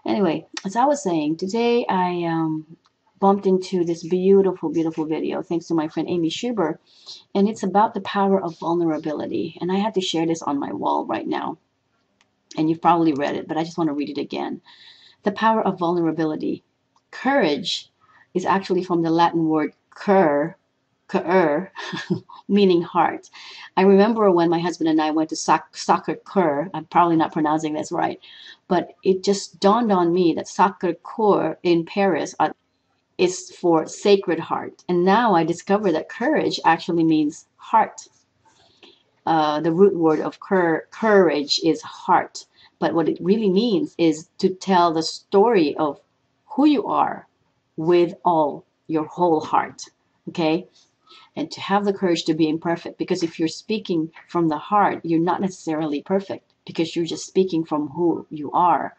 Anyway, as I was saying, today I bumped into this beautiful, beautiful video thanks to my friend Amy Schuber, and it's about the power of vulnerability. And I had to share this on my wall right now, and you've probably read it, but I just want to read it again. The power of vulnerability. Courage is actually from the Latin word cur, meaning heart. I remember when my husband and I went to Sacre Coeur. I'm probably not pronouncing this right, but it just dawned on me that Sacre Coeur in Paris is for Sacred Heart. And now I discover that courage actually means heart. The root word of courage is heart. But what it really means is to tell the story of who you are with all your whole heart. Okay? And to have the courage to be imperfect. Because if you're speaking from the heart, you're not necessarily perfect because you're just speaking from who you are.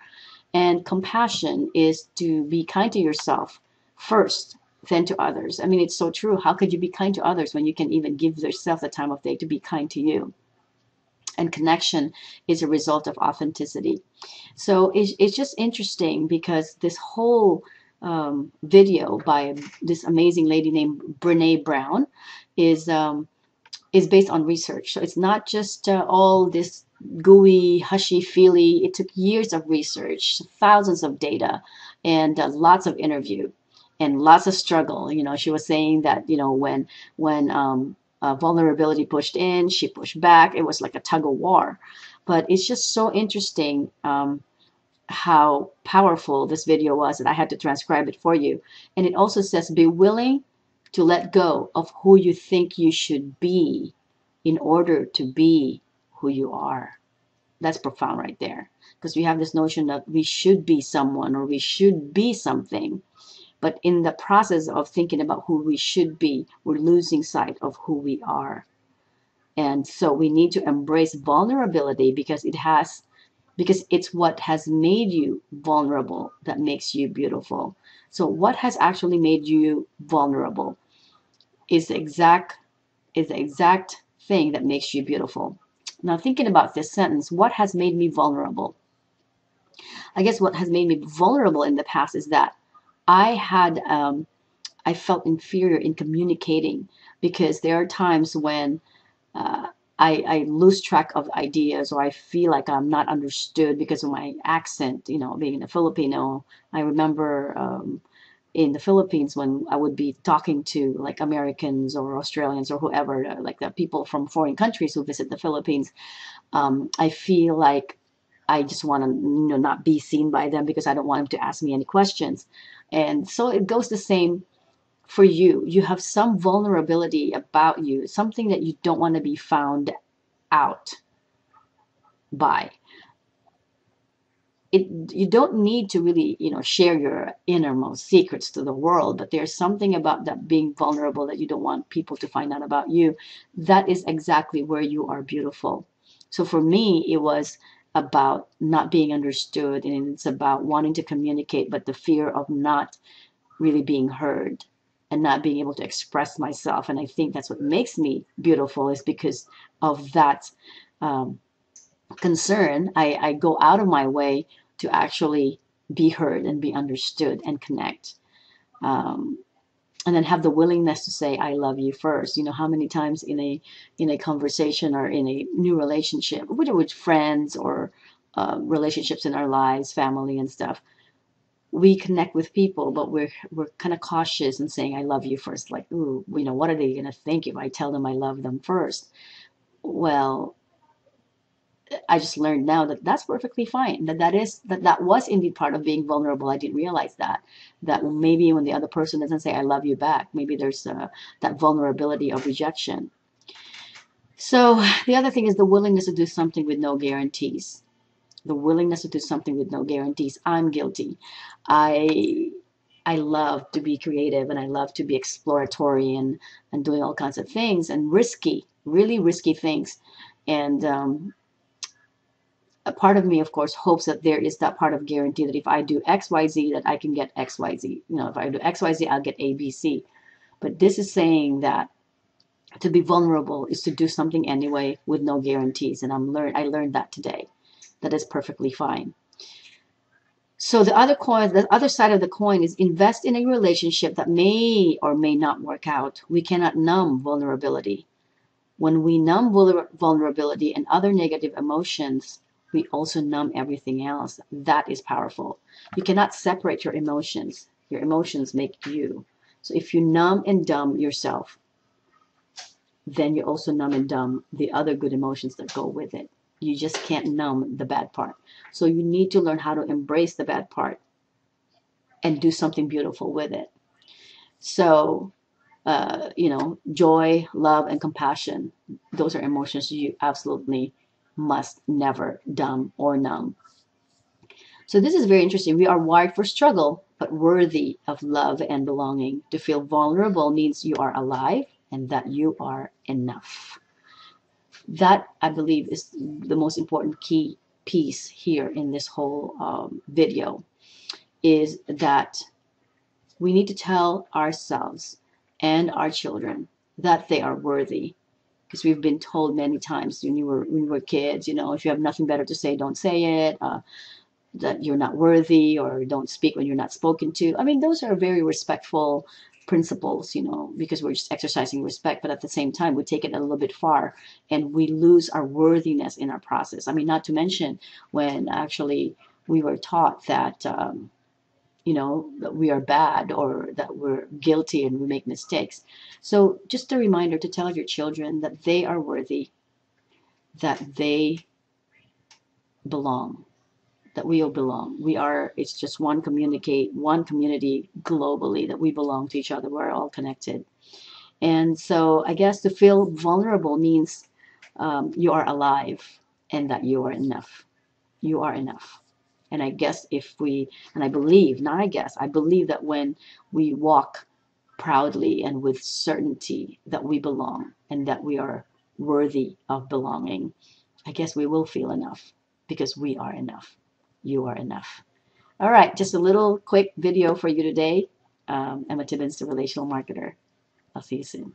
And compassion is to be kind to yourself first, then to others. I mean, it's so true. How could you be kind to others when you can even give yourself the time of day to be kind to you? And connection is a result of authenticity. So it's just interesting because this whole video by this amazing lady named Brene Brown is based on research. So it's not just all this gooey, hushy feely. It took years of research, thousands of data, and lots of interview, and lots of struggle. You know, she was saying that when vulnerability pushed in, she pushed back. It was like a tug of war. But it's just so interesting how powerful this video was that I had to transcribe it for you. And it also says, be willing to let go of who you think you should be in order to be who you are. That's profound right there. Because we have this notion that we should be someone or we should be something. But in the process of thinking about who we should be, we're losing sight of who we are. And so we need to embrace vulnerability because it's what has made you vulnerable that makes you beautiful. So what has actually made you vulnerable is the exact thing that makes you beautiful. Now, thinking about this sentence, what has made me vulnerable? I guess what has made me vulnerable in the past is that I felt inferior in communicating because there are times when I lose track of ideas, or I feel like I'm not understood because of my accent, you know, being a Filipino. I remember in the Philippines when I would be talking to like Americans or Australians or whoever, like the people from foreign countries who visit the Philippines, I feel like I just want to, not be seen by them because I don't want them to ask me any questions. And so it goes the same for you. You have some vulnerability about you, something that you don't want to be found out by. You don't need to really, share your innermost secrets to the world, but there's something about that being vulnerable that you don't want people to find out about you. That is exactly where you are beautiful. So for me, it was about not being understood, and it's about wanting to communicate, but the fear of not really being heard and not being able to express myself. And I think that's what makes me beautiful, is because of that concern. I go out of my way to actually be heard and be understood and connect. And then have the willingness to say I love you first. How many times in a conversation or in a new relationship, whether with friends or relationships in our lives, family and stuff, we connect with people, but we're kind of cautious in saying I love you first. Like, ooh, what are they gonna think if I tell them I love them first? Well, I just learned now that that's perfectly fine. That was indeed part of being vulnerable. I didn't realize that maybe when the other person doesn't say I love you back, maybe there's that vulnerability of rejection. So the other thing is the willingness to do something with no guarantees. The willingness to do something with no guarantees. I'm guilty. I love to be creative, and I love to be exploratory and doing all kinds of things, and risky, really risky things. And a part of me, of course, hopes that there is that part of guarantee that if I do X, Y, Z, that I can get X, Y, Z. If I do X, Y, Z, I'll get A, B, C. But this is saying that to be vulnerable is to do something anyway with no guarantees. And I learned that today. That is perfectly fine. So the other side of the coin is invest in a relationship that may or may not work out. We cannot numb vulnerability. When we numb vulnerability and other negative emotions, we also numb everything else. That is powerful. You cannot separate your emotions. Your emotions make you. So if you numb and dumb yourself, then you also numb and dumb the other good emotions that go with it. You just can't numb the bad part. So you need to learn how to embrace the bad part and do something beautiful with it. So, joy, love, and compassion, those are emotions you absolutely must never dumb or numb. So this is very interesting. We are wired for struggle, but worthy of love and belonging. To feel vulnerable means you are alive and that you are enough. That, I believe, is the most important key piece here in this whole video, is that we need to tell ourselves and our children that they are worthy. Because we've been told many times when we were kids, if you have nothing better to say, don't say it. That you're not worthy, or don't speak when you're not spoken to. I mean, those are very respectful principles, because we're just exercising respect. But at the same time, we take it a little bit far and we lose our worthiness in our process. I mean, not to mention when actually we were taught that, that we are bad or that we're guilty and we make mistakes. So just a reminder to tell your children that they are worthy, that they belong, that we all belong. It's just one community globally, that we belong to each other. We're all connected. And so I guess to feel vulnerable means you are alive and that you are enough. You are enough. And I guess I believe, not I guess, I believe that when we walk proudly and with certainty that we belong and that we are worthy of belonging, I guess we will feel enough, because we are enough. You are enough. All right, just a little quick video for you today. Emma Tibbins, the Relational Marketer. I'll see you soon.